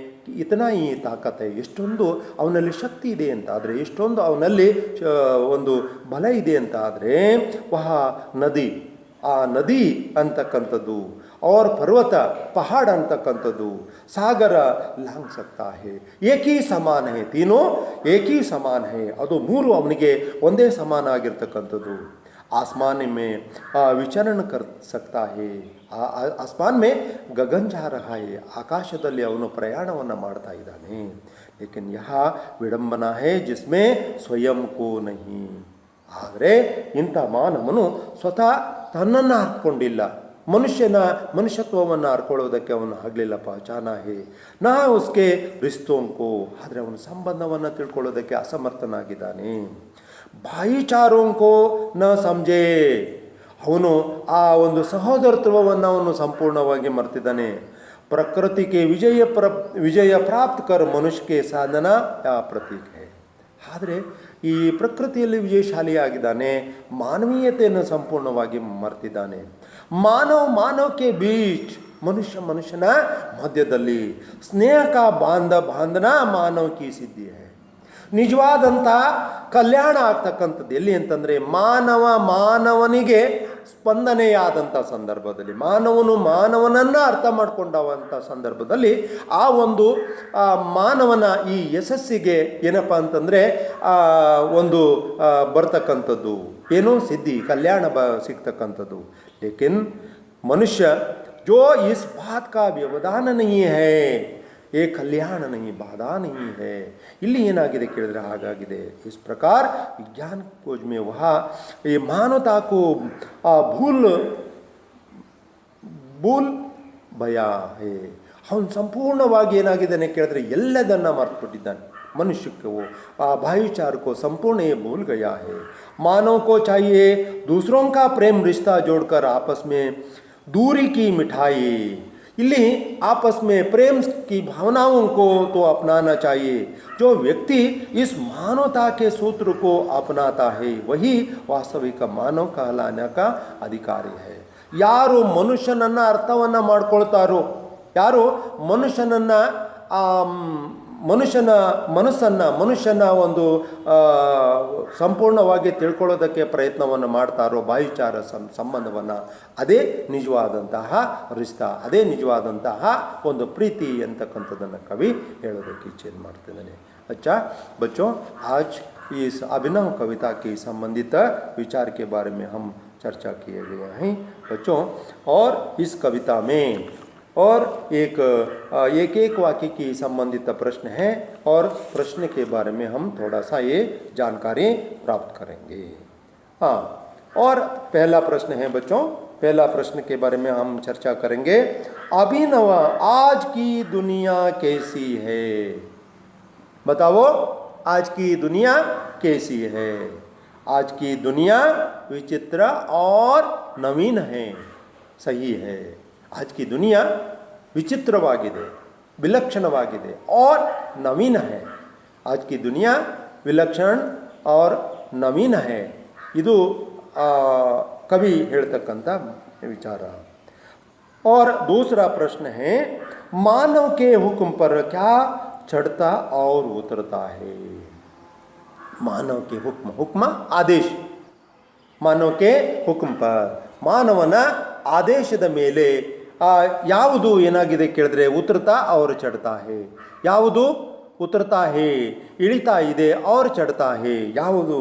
S1: ಇತನಾ ಈ ತಾಕತ್ ಹೈ, ಎಷ್ಟೊಂದು ಅವನಲ್ಲಿ ಶಕ್ತಿ ಇದೆ ಅಂತ ಆದರೆ, ಎಷ್ಟೊಂದು ಅವನಲ್ಲಿ ಒಂದು ಬಲ ಇದೆ ಅಂತ ಆದರೆ, ವಹ ನದಿ, ಆ ನದಿ ಅಂತಕ್ಕಂಥದ್ದು और पर्वत पहाड़ ಅಂತಕ್ಕಂಥದ್ದು ಸಾಗರ ಲಾಂಗ್ ಸಕ್ತಾ ಹೇ ಏಕೀ ಸಮಾನ ಹೇ ತೀನೋ ಏಕೀ ಸಮಾನ ಹೇ ಅದು ಮೂರು ಅವನಿಗೆ ಒಂದೇ ಸಮಾನ ಆಗಿರ್ತಕ್ಕಂಥದ್ದು आसमान में विचरण कर सकता है आसमान में गगन जा रहा है आकाशದಲ್ಲಿ ಅವನು ಪ್ರಯಾಣವನ್ನು ಮಾಡ್ತಾ ಇದ್ದಾನೆ लेकिन यहाँ विडंबना है जिसमें स्वयं को नहीं ಆದರೆ ಇಂಥ ಮಾನವನು ಸ್ವತಃ ತನ್ನನ್ನು ಅರ್ಕೊಂಡಿಲ್ಲ ಮನುಷ್ಯತ್ವವನ್ನು ಅರ್ಕೊಳ್ಳೋದಕ್ಕೆ ಅವನು ಆಗಲಿಲ್ಲ ಪಹಚಾನ ಹೇ ನಾ ಉಸ್ಕೆ ರಿಸ್ತೋಂಕೋ ಆದರೆ ಅವನು ಸಂಬಂಧವನ್ನು ತಿಳ್ಕೊಳ್ಳೋದಕ್ಕೆ ಅಸಮರ್ಥನಾಗಿದ್ದಾನೆ ಭಾಯಿಚಾರೋಂಕೋ ನ ಸಮಜೆ ಅವನು ಆ ಒಂದು ಸಹೋದರತ್ವವನ್ನು ಅವನು ಸಂಪೂರ್ಣವಾಗಿ ಮರ್ತಿದ್ದಾನೆ ಪ್ರಕೃತಿಗೆ ವಿಜಯ ಪ್ರಾಪ್ತ ಕರ್ ಮನುಷ್ಯಕ್ಕೆ ಸಾಧನ ಯಾ ಪ್ರತೀಕ ಹೇ ಆದರೆ ಈ ಪ್ರಕೃತಿಯಲ್ಲಿ ವಿಜಯಶಾಲಿಯಾಗಿದ್ದಾನೆ ಮಾನವೀಯತೆಯನ್ನು ಸಂಪೂರ್ಣವಾಗಿ ಮರ್ತಿದ್ದಾನೆ ಮಾನವಕ್ಕೆ ಬೀಚ್ ಮನುಷ್ಯನ ಮಧ್ಯದಲ್ಲಿ ಸ್ನೇಹ ಕಾ ಬಾಂಧನ ಮಾನವ ಕಿ ಸಿದ್ಧಿ ಹೇ ನಿಜವಾದಂಥ ಕಲ್ಯಾಣ ಆಗ್ತಕ್ಕಂಥದ್ದು ಎಲ್ಲಿ ಅಂತಂದರೆ ಮಾನವನಿಗೆ ಸ್ಪಂದನೆಯಾದಂಥ ಸಂದರ್ಭದಲ್ಲಿ ಮಾನವನನ್ನು ಅರ್ಥ ಮಾಡ್ಕೊಂಡವಂಥ ಸಂದರ್ಭದಲ್ಲಿ ಆ ಒಂದು ಮಾನವನ ಈ ಯಶಸ್ಸಿಗೆ ಏನಪ್ಪ ಅಂತಂದರೆ ಒಂದು ಬರ್ತಕ್ಕಂಥದ್ದು ಏನೋ ಸಿದ್ಧಿ ಕಲ್ಯಾಣ ಸಿಗ್ತಕ್ಕಂಥದ್ದು ಲೇಕಿನ್ ಮನುಷ್ಯ ಜೋ ಇಸ್ ಬಾತ್ ಕಾ ವ್ಯವಧಾನ ನಹೀ ಹೈ ये कल्याण नहीं बाधा नहीं है ಇಲ್ಲಿ ಏನಾಗಿದೆ ಕೇಳಿದ್ರೆ ಹಾಗಾಗಿದೆ इस प्रकार विज्ञान खोज में वह ये मानवता को भूल भया है ಅವನು ಸಂಪೂರ್ಣವಾಗಿ ಏನಾಗಿದ್ದಾನೆ ಕೇಳಿದ್ರೆ ಎಲ್ಲದನ್ನು ಮರೆತುಬಿಟ್ಟಿದ್ದಾನೆ मनुष्य को भाईचार को संपूर्ण ये भूल गया है मानव को चाहिए दूसरों का प्रेम रिश्ता जोड़कर आपस में दूरी की मिठाई इल्ली आपस में प्रेम की भावनाओं को तो अपनाना चाहिए जो व्यक्ति इस मानवता के सूत्र को अपनाता है वही वास्तविक मानव कहलाने का अधिकारी है यारो मनुष्यनನ್ನ ಅರ್ಥವನ್ನ ಮಾಡ್ಕೊಳ್ತಾರೋ ಯಾರು ಮನುಷ್ಯನ ಮನಸ್ಸನ್ನು ಮನುಷ್ಯನ ಒಂದು ಸಂಪೂರ್ಣವಾಗಿ ತಿಳ್ಕೊಳ್ಳೋದಕ್ಕೆ ಪ್ರಯತ್ನವನ್ನು ಮಾಡ್ತಾರೋ ಭಾಯಿಚಾರ ಸಂಬಂಧವನ್ನು ಅದೇ ನಿಜವಾದಂತಹ ರಿಶ್ತಾ ಅದೇ ನಿಜವಾದಂತಹ ಒಂದು ಪ್ರೀತಿ ಅಂತಕ್ಕಂಥದ್ದನ್ನು ಕವಿ ಹೇಳೋದಕ್ಕೆ ಇಚ್ಛೆ ಮಾಡ್ತಿದ್ದಾನೆ अच्छा बच्चों आज इस अभिनव कविता के संबंधित विचार के बारे में हम चर्चा किए गए हैं बच्चों और इस कविता में और एक वाक्य की संबंधित प्रश्न है और प्रश्न के बारे में हम थोड़ा सा ये जानकारी प्राप्त करेंगे हाँ और पहला प्रश्न है बच्चों पहला प्रश्न के बारे में हम चर्चा करेंगे अभिनव आज की दुनिया कैसी है बताओ आज की दुनिया कैसी है आज की दुनिया विचित्र और नवीन है सही है आज की दुनिया विचित्रवाಗಿದೆ विलक्षणवाಗಿದೆ और नवीन है आज की दुनिया विलक्षण और नवीन है ಇದು कवि ಹೇಳ್ತಕ್ಕಂತ विचार और दूसरा प्रश्न है मानव के हुक्म पर क्या चढ़ता और उतरता है मानव के हुक्म आदेश मानव के हुक्म पर ಮಾನವನ ಆದೇಶದ ಮೇಲೆ ಯಾವುದು ಏನಾಗಿದೆ ಕೇಳಿದ್ರೆ ಉತ್ತರತಾ और चढ़ता है ಯಾವುದು ಉತ್ತರತಾ है ಇಳಿತಾ ಇದೆ और चढ़ता है ಯಾವುದು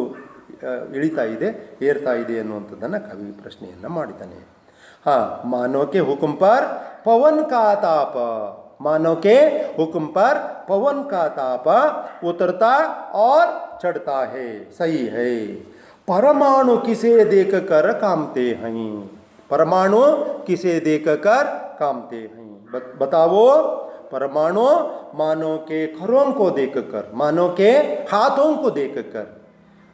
S1: ಇಳಿತಾ ಇದೆ ಏರ್ತಾ ಇದೆ ಅನ್ನುವಂಥದ್ದನ್ನು ಕವಿ ಪ್ರಶ್ನೆಯನ್ನು ಮಾಡಿದ್ದಾನೆ हाँ मानव के हुक्म पर पवन का ताप मानव के हुक्म पर पवन का ताप उतरता और चढ़ता है सही है परमाणु किसे देखकर कामते हैं परमाणु किसे देखकर कामते हैं बताओ परमाणु मानव के खरों को देखकर मानव के हाथों को देखकर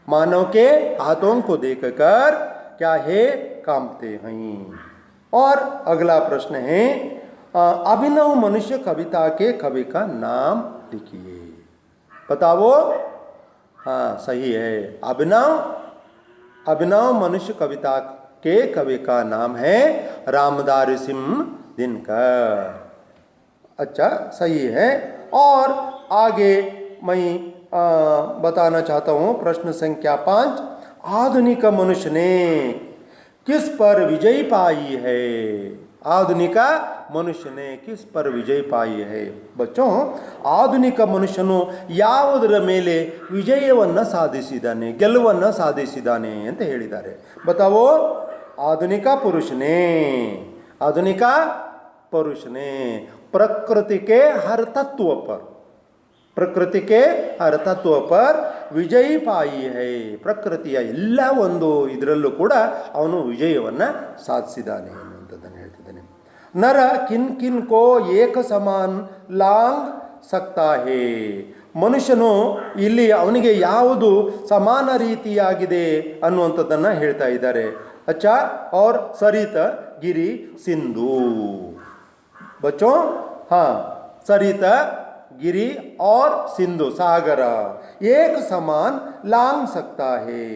S1: मानव के हाथों को देखकर क्या है कामते हैं और अगला प्रश्न है अभिनव मनुष्य कविता के कवि का नाम लिखिए बताओ हाँ सही है अभिनव मनुष्य कविता के कवि का नाम है रामधारी सिंह दिनकर अच्छा सही है और आगे मैं बताना चाहता हूँ प्रश्न संख्या 5 आधुनिक मनुष्य ने किस पर विजय पाई है ಆಧುನಿಕ ಮನುಷ್ಯ ने किस पर ವಿಜಯ ಪಾಯಿ है ಬಚ್ಚೋ ಆಧುನಿಕ ಮನುಷ್ಯನು ಯಾವುದರ ಮೇಲೆ ವಿಜಯವನ್ನು ಸಾಧಿಸಿದ್ದಾನೆ, ಗೆಲುವನ್ನು ಸಾಧಿಸಿದ್ದಾನೆ ಅಂತ ಹೇಳಿದ್ದಾರೆ. ಬತಾವೋ ಆಧುನಿಕ ಪುರುಷನೇ, ಆಧುನಿಕ ಪುರುಷನೇ प्रकृति के हर तत्व पर, ಪ್ರಕೃತಿ ಕೆ ಹರ ತತ್ವ ಪರ್ ವಿಜಯಿ ಪಾಯಿ ಹೈ. ಪ್ರಕೃತಿಯ ಎಲ್ಲ ಒಂದು ಇದರಲ್ಲೂ ಕೂಡ ಅವನು ವಿಜಯವನ್ನು ಸಾಧಿಸಿದ್ದಾನೆ ಅನ್ನುವಂಥದ್ದನ್ನು ಹೇಳ್ತಿದ್ದಾನೆ. ನರ ಕಿನ್ ಕಿನ್ ಕೋ ಏಕ ಸಮಾನ್ ಲಾಂಗ್ ಸಕ್ತಾ ಹೇ. ಮನುಷ್ಯನು ಇಲ್ಲಿ ಅವನಿಗೆ ಯಾವುದು ಸಮಾನ ರೀತಿಯಾಗಿದೆ ಅನ್ನುವಂಥದ್ದನ್ನು ಹೇಳ್ತಾ ಇದ್ದಾರೆ. ಅಚ್ಚಾ और ಸರಿತ ಗಿರಿ ಸಿಂಧು बच्चों, हाँ सरित गिरी और सिंधु सागर एक समान लांग सकता है.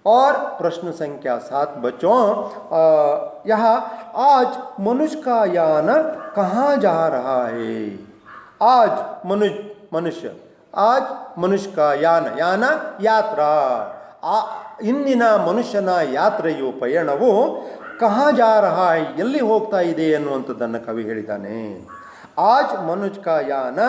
S1: और प्रश्न संख्या 7 बच्चों, यहाँ आज मनुष्य का यान कहाँ जा रहा है. आज मनुष्य आज मनुष्य का यान यात्रा, ಇಂದಿನ ಮನುಷ್ಯನ ಯಾತ್ರೆಯು ಪಯಣವು ಕಹಾ ಜಾ ರಹಾ ಹೈ, ಎಲ್ಲಿ ಹೋಗ್ತಾ ಇದೆ ಅನ್ನುವಂಥದ್ದನ್ನು ಕವಿ ಹೇಳಿದ್ದಾನೆ. ಆಜ್ ಮನುಜ್ ಕಾ ಯಾನ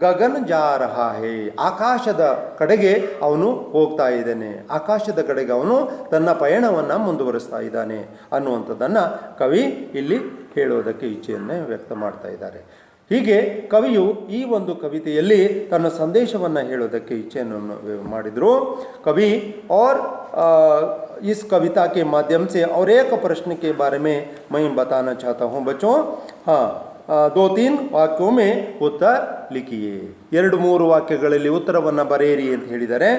S1: ಗಗನ್ ಜಾ ರಹಾ ಹೈ. ಆಕಾಶದ ಕಡೆಗೆ ಅವನು ಹೋಗ್ತಾ ಇದ್ದಾನೆ, ಆಕಾಶದ ಕಡೆಗೆ ಅವನು ತನ್ನ ಪಯಣವನ್ನು ಮುಂದುವರಿಸ್ತಾ ಇದ್ದಾನೆ ಅನ್ನುವಂಥದ್ದನ್ನು ಕವಿ ಇಲ್ಲಿ ಹೇಳೋದಕ್ಕೆ ಇಚ್ಛೆಯನ್ನು ವ್ಯಕ್ತ ಮಾಡ್ತಾ ಇದ್ದಾರೆ. ಹೀಗೆ ಕವಿಯು ಈ ಒಂದು ಕವಿತೆಯಲ್ಲಿ ತನ್ನ ಸಂದೇಶವನ್ನು ಹೇಳೋದಕ್ಕೆ ಇಚ್ಛೆಯನ್ನು ಮಾಡಿದರು. कवि और इस कविता के माध्यम से और एक प्रश्न के बारे में मैं बताना चाहता हूँ बच्चों. हाँ, 2-3 ವಾಕ್ಯೋं में उत्तर लिखिए. 2-3 ವಾಕ್ಯಗಳಲ್ಲಿ ಉತ್ತರವನ್ನು ಬರೆಯಿರಿ ಅಂತ ಹೇಳಿದ್ದಾರೆ.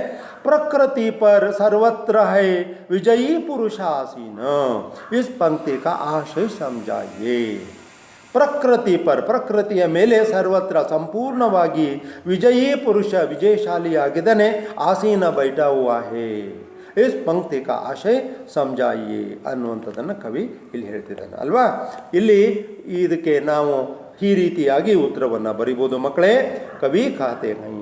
S1: प्रकृति पर सर्वत्र है विजयी पुरुष आसीन, इस पंक्ति का आशय समझाइए. ಪ್ರಕೃತಿ ಪರ್, ಪ್ರಕೃತಿಯ ಮೇಲೆ ಸರ್ವತ್ರ ಸಂಪೂರ್ಣವಾಗಿ ವಿಜಯೀ ಪುರುಷ ವಿಜಯಶಾಲಿಯಾಗಿದ್ದಾನೆ. ಆಸೀನ ಬೈಠಾ ಹುವಾ ಹೇ. ಇಸ್ ಪಂಕ್ತಿ ಕಾ ಆಶಯ ಸಮಜಾಯಿಯೇ ಅನ್ನುವಂಥದ್ದನ್ನು ಕವಿ ಇಲ್ಲಿ ಹೇಳ್ತಿದ್ದಾನೆ ಅಲ್ವಾ. ಇಲ್ಲಿ ಇದಕ್ಕೆ ನಾವು ಈ ರೀತಿಯಾಗಿ ಉತ್ತರವನ್ನು ಬರಿಬೋದು ಮಕ್ಕಳೇ. ಕವಿ कहते हैं,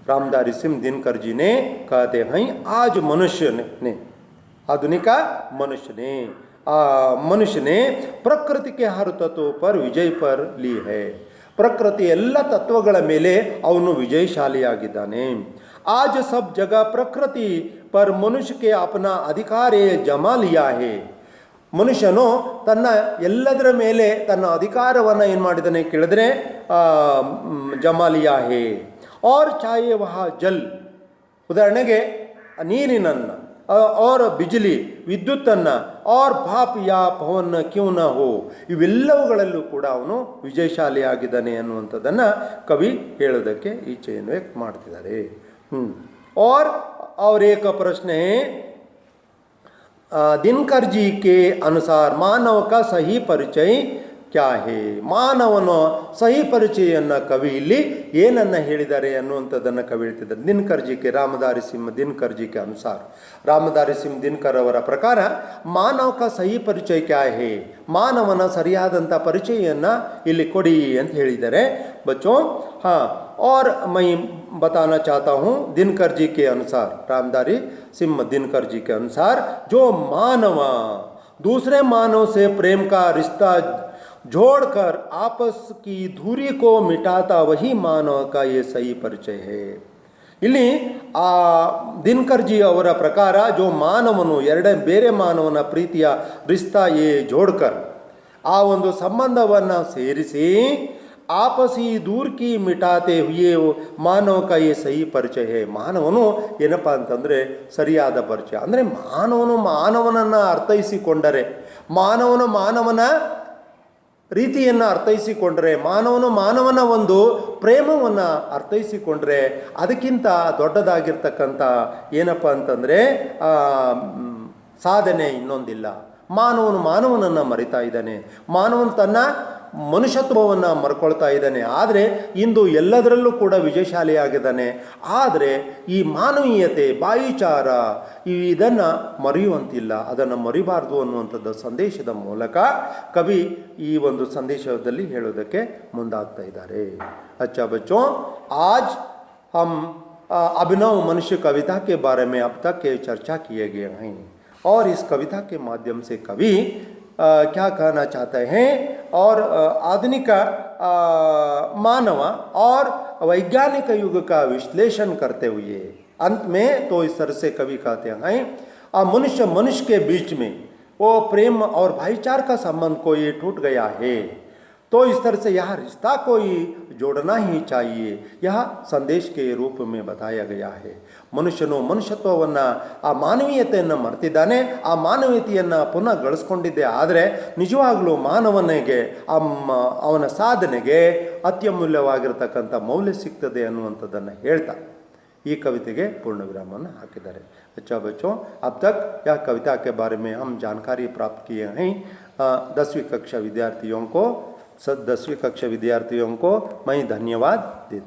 S1: रामधारी सिंह दिनकर जी ने कहते हैं, आज मनुष्य ने, आधुनिक मनुष्य ने प्रकृति के हर तत्व पर विजय पर ली है. प्रकृति ಎಲ್ಲ ತತ್ವಗಳ ಮೇಲೆ ಅವನು ವಿಜಯಶಾಲಿಯಾಗಿದ್ದಾನೆ. आज सब जगह प्रकृति पर मनुष्य के अपना अधिकार जमा लिया है. ಮನುಷ್ಯನು ತನ್ನ ಎಲ್ಲದರ ಮೇಲೆ ತನ್ನ ಅಧಿಕಾರವನ್ನು ಏನು ಮಾಡಿದ್ದಾನೆ ಕೇಳಿದ್ರೆ ಜಮಾ ಲಿಯಾ ಹೇ. और चाहे वह जल, ಉದಾಹರಣೆಗೆ ನೀರಿನನ್ನು, और बिजली ವಿದ್ಯುತ್ತನ್ನು, और भाप या पवन क्यों न हो, ಇವೆಲ್ಲವುಗಳಲ್ಲೂ ಕೂಡ ಅವನು ವಿಜಯಶಾಲಿಯಾಗಿದ್ದಾನೆ ಅನ್ನುವಂಥದ್ದನ್ನು ಕವಿ ಹೇಳೋದಕ್ಕೆ ಇಚ್ಛೆಯನ್ನು ವ್ಯಕ್ತ ಮಾಡ್ತಿದ್ದಾರೆ. और एक प्रश्न है, दिनकर जी के अनुसार मानव का सही परिचय क्या है. ಮಾನವನ ಸಹಿ ಪರಿಚಯವನ್ನು ಕವಿ ಇಲ್ಲಿ ಏನನ್ನು ಹೇಳಿದ್ದಾರೆ ಅನ್ನುವಂಥದ್ದನ್ನು ಕವಿ ಹೇಳ್ತಿದ್ದಾರೆ. ದಿನಕರ್ ಜಿ ಕೆ, ರಾಮಧಾರಿ ಸಿಂಹ ದಿನಕರ್ ಜಿ ಕೆ ಅನುಸಾರ, ರಾಮಧಾರಿ ಸಿಂಹ ದಿನಕರ್ ಅವರ ಪ್ರಕಾರ ಮಾನವ ಕ ಸಹಿ ಪರಿಚಯ ಕ್ಯಾ ಹೇ, ಮಾನವನ ಸರಿಯಾದಂಥ ಪರಿಚಯವನ್ನು ಇಲ್ಲಿ ಕೊಡಿ ಅಂತ ಹೇಳಿದ್ದಾರೆ. ಬಚ್ಚೋ हाँ, और मैं बताना चाहता हूँ दिनकर जी के अनुसार, रामधारी सिंह दिनकर जी के अनुसार, जो मानव दूसरे मानव से प्रेम का रिश्ता जोड़कर आपस की दूरी को मिटाता वही मानव का ये सही परिचय है. ಇಲ್ಲಿ ಆ ದಿನಕರ್ ಜಿ ಅವರ ಪ್ರಕಾರ ಜೋ ಮಾನವನು ಬೇರೆ ಮಾನವನ ಪ್ರೀತಿಯ ರಿಶ್ತಾ ಏ ಜೋಡ್ಕರ್, ಆ ಒಂದು ಸಂಬಂಧವನ್ನು ಸೇರಿಸಿ ಆಪಸಿ ದೂರ್ ಕಿ ಮಿಟಾತೆ ಹುಯೇ ಮಾನವ ಕಾ ಯೇ ಸಹಿ ಪರಿಚಯ ಹೇ. ಮಾನವನು ಏನಪ್ಪ ಅಂತಂದರೆ ಸರಿಯಾದ ಪರಿಚಯ ಅಂದರೆ ಮಾನವನನ್ನು ಅರ್ಥೈಸಿಕೊಂಡರೆ, ಮಾನವನ ರೀತಿಯನ್ನು ಅರ್ಥೈಸಿಕೊಂಡ್ರೆ, ಮಾನವನ ಒಂದು ಪ್ರೇಮವನ್ನು ಅರ್ಥೈಸಿಕೊಂಡ್ರೆ ಅದಕ್ಕಿಂತ ದೊಡ್ಡದಾಗಿರ್ತಕ್ಕಂಥ ಏನಪ್ಪ ಅಂತಂದರೆ ಸಾಧನೆ ಇನ್ನೊಂದಿಲ್ಲ. ಮಾನವನನ್ನು ಮರಿತಾ ಇದ್ದಾನೆ, ಮಾನವನು ತನ್ನ ಮನುಷ್ಯತ್ವವನ್ನು ಮರ್ಕೊಳ್ತಾ ಇದ್ದಾನೆ. ಆದರೆ ಇಂದು ಎಲ್ಲದರಲ್ಲೂ ಕೂಡ ವಿಜಯಶಾಲಿಯಾಗಿದ್ದಾನೆ. ಆದರೆ ಈ ಮಾನವೀಯತೆ, ಭಾಯಿಚಾರ ಇದನ್ನು ಮರೆಯುವಂತಿಲ್ಲ, ಅದನ್ನು ಮರಿಬಾರ್ದು ಅನ್ನುವಂಥದ್ದು ಸಂದೇಶದ ಮೂಲಕ ಕವಿ ಈ ಒಂದು ಸಂದೇಶದಲ್ಲಿ ಹೇಳೋದಕ್ಕೆ ಮುಂದಾಗ್ತಾ ಇದ್ದಾರೆ. अच्छा बच्चों, आज हम अभिनव मनुष्य कविता के बारे में अब तक चर्चा किए गए हैं और इस कविता के माध्यम से कवि क्या कहना चाहते हैं और आधुनिक मानव और वैज्ञानिक युग का विश्लेषण करते हुए अंत में तो इस तरह से कवि कहते हैं मनुष्य मनुष्य के बीच में वो प्रेम और भाईचार का संबंध को ये टूट गया है, तो इस तरह से यह रिश्ता कोई जोड़ना ही चाहिए, यह संदेश के रूप में बताया गया है। ಮನುಷ್ಯನು ಮನುಷ್ಯತ್ವವನ್ನು ಆ ಮಾನವೀಯತೆಯನ್ನು ಮರ್ತಿದ್ದಾನೆ, ಆ ಮಾನವೀಯತೆಯನ್ನು ಪುನಃ ಗಳಿಸ್ಕೊಂಡಿದ್ದೆ ಆದರೆ ನಿಜವಾಗಲೂ ಮಾನವನಿಗೆ ಅವನ ಸಾಧನೆಗೆ ಅತ್ಯಮೂಲ್ಯವಾಗಿರ್ತಕ್ಕಂಥ ಮೌಲ್ಯ ಸಿಗ್ತದೆ ಅನ್ನುವಂಥದ್ದನ್ನು ಹೇಳ್ತಾ ಈ ಕವಿತೆಗೆ पूर्ण विरामವನ್ನು ಹಾಕಿದ್ದಾರೆ। अच्छा बच्चों, अब तक यह कविता के बारे में हम जानकारी प्राप्त किए हैं। 10वीं कक्षा विद्यार्थियों को मैं धन्यवाद देता हूँ।